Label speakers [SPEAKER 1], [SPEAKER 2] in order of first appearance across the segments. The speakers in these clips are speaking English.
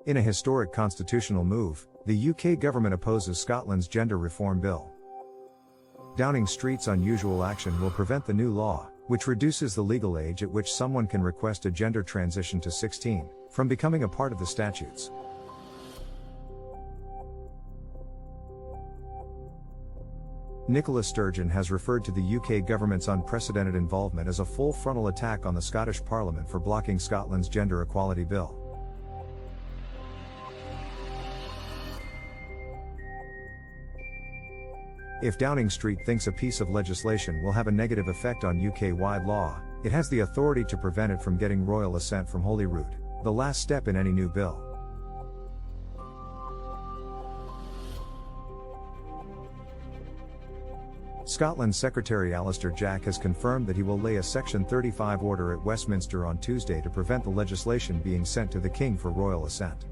[SPEAKER 1] In a historic constitutional move, the UK government opposes Scotland's gender reform bill. Downing Street's unusual action will prevent the new law, which reduces the legal age at which someone can request a gender transition to 16, from becoming a part of the statutes. Nicola Sturgeon has referred to the UK government's unprecedented involvement as a full frontal attack on the Scottish Parliament for blocking Scotland's gender equality bill. If Downing Street thinks a piece of legislation will have a negative effect on UK-wide law, it has the authority to prevent it from getting royal assent from Holyrood, the last step in any new bill. Scotland's Secretary Alister Jack has confirmed that he will lay a Section 35 order at Westminster on Tuesday to prevent the legislation being sent to the King for royal assent.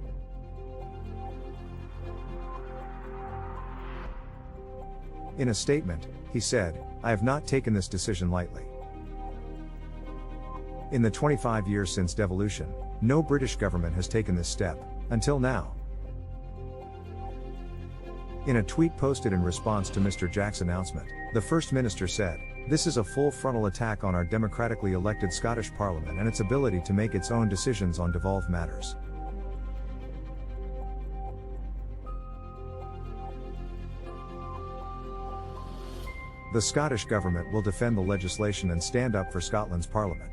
[SPEAKER 1] In a statement, he said, "I have not taken this decision lightly. In the 25 years since devolution, no British government has taken this step, until now." In a tweet posted in response to Mr. Jack's announcement, the First Minister said, "This is a full frontal attack on our democratically elected Scottish Parliament and its ability to make its own decisions on devolved matters." The Scottish Government will defend the legislation and stand up for Scotland's Parliament.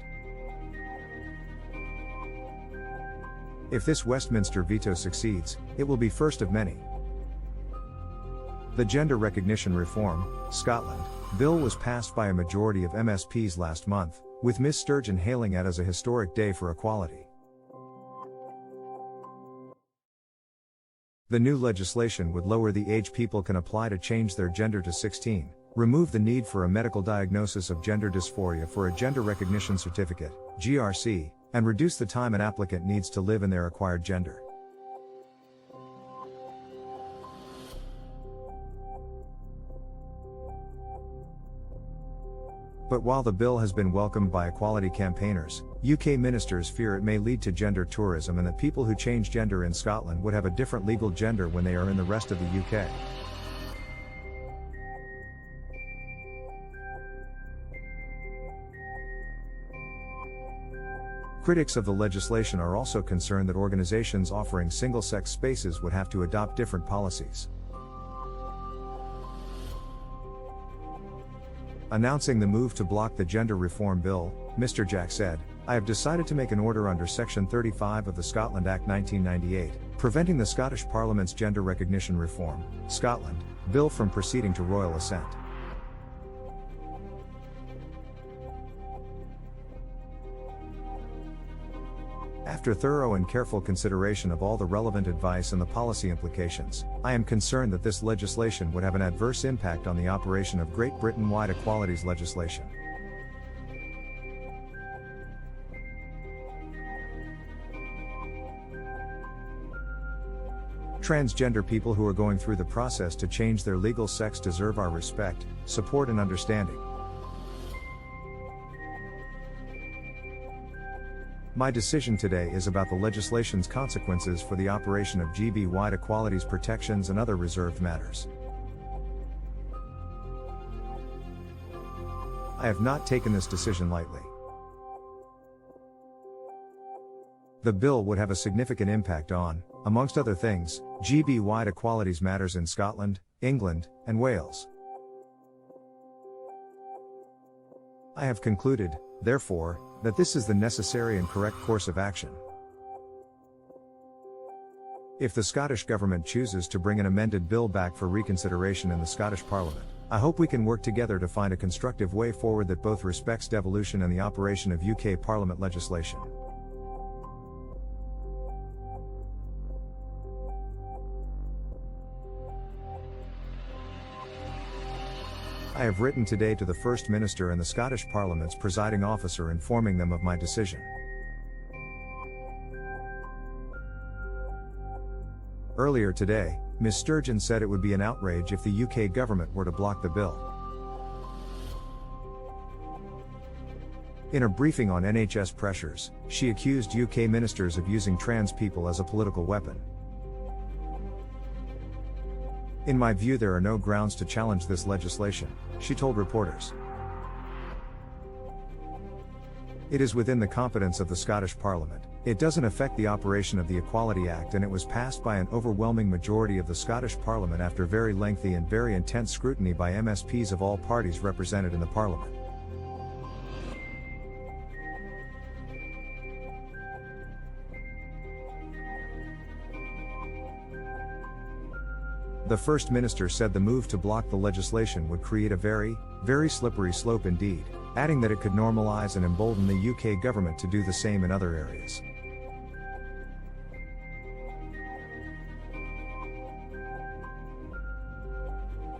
[SPEAKER 1] If this Westminster veto succeeds, it will be first of many. The Gender Recognition Reform, Scotland, bill was passed by a majority of MSPs last month, with Ms. Sturgeon hailing it as a historic day for equality. The new legislation would lower the age people can apply to change their gender to 16, remove the need for a medical diagnosis of gender dysphoria for a Gender Recognition Certificate, GRC, and reduce the time an applicant needs to live in their acquired gender. But while the bill has been welcomed by equality campaigners, UK ministers fear it may lead to gender tourism and that people who change gender in Scotland would have a different legal gender when they are in the rest of the UK. Critics of the legislation are also concerned that organisations offering single-sex spaces would have to adopt different policies. Announcing the move to block the gender reform bill, Mr. Jack said, "I have decided to make an order under Section 35 of the Scotland Act 1998, preventing the Scottish Parliament's Gender Recognition Reform, Scotland, bill from proceeding to royal assent." After thorough and careful consideration of all the relevant advice and the policy implications, I am concerned that this legislation would have an adverse impact on the operation of Great Britain-wide equalities legislation. Transgender people who are going through the process to change their legal sex deserve our respect, support and understanding. My decision today is about the legislation's consequences for the operation of GB-wide equalities protections and other reserved matters. I have not taken this decision lightly. The bill would have a significant impact on, amongst other things, GB-wide equalities matters in Scotland, England, and Wales. I have concluded, therefore, that this is the necessary and correct course of action. If the Scottish Government chooses to bring an amended bill back for reconsideration in the Scottish Parliament, I hope we can work together to find a constructive way forward that both respects devolution and the operation of UK Parliament legislation. I have written today to the First Minister and the Scottish Parliament's presiding officer informing them of my decision. Earlier today, Ms. Sturgeon said it would be an outrage if the UK government were to block the bill. In a briefing on NHS pressures, she accused UK ministers of using trans people as a political weapon. "In my view, there are no grounds to challenge this legislation," she told reporters. "It is within the competence of the Scottish Parliament. It doesn't affect the operation of the Equality Act, and it was passed by an overwhelming majority of the Scottish Parliament after very lengthy and very intense scrutiny by MSPs of all parties represented in the Parliament." The First Minister said the move to block the legislation would create a very, very slippery slope indeed, adding that it could normalise and embolden the UK government to do the same in other areas.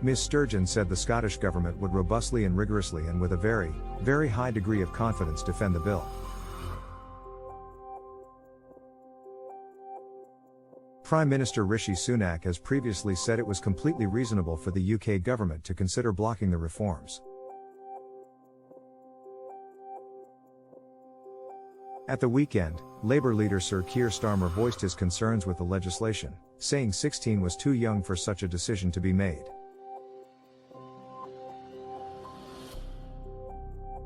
[SPEAKER 1] Ms Sturgeon said the Scottish Government would robustly and rigorously and with a very, very high degree of confidence defend the bill. Prime Minister Rishi Sunak has previously said it was completely reasonable for the UK government to consider blocking the reforms. At the weekend, Labour leader Sir Keir Starmer voiced his concerns with the legislation, saying 16 was too young for such a decision to be made.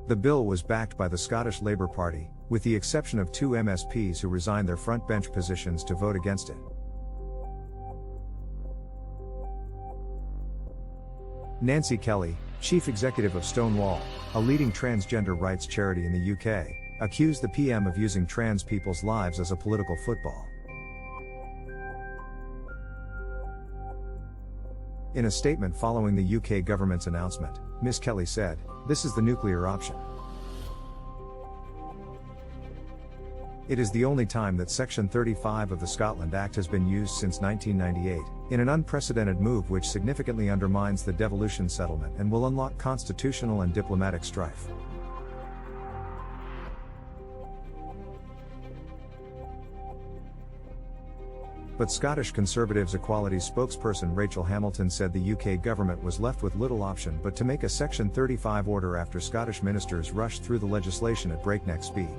[SPEAKER 1] The bill was backed by the Scottish Labour Party, with the exception of 2 MSPs who resigned their frontbench positions to vote against it. Nancy Kelly, chief executive of Stonewall, a leading transgender rights charity in the UK, accused the PM of using trans people's lives as a political football. In a statement following the UK government's announcement, Ms Kelly said, "This is the nuclear option. It is the only time that Section 35 of the Scotland Act has been used since 1998, in an unprecedented move which significantly undermines the devolution settlement and will unlock constitutional and diplomatic strife." But Scottish Conservatives Equality spokesperson Rachel Hamilton said the UK government was left with little option but to make a Section 35 order after Scottish ministers rushed through the legislation at breakneck speed.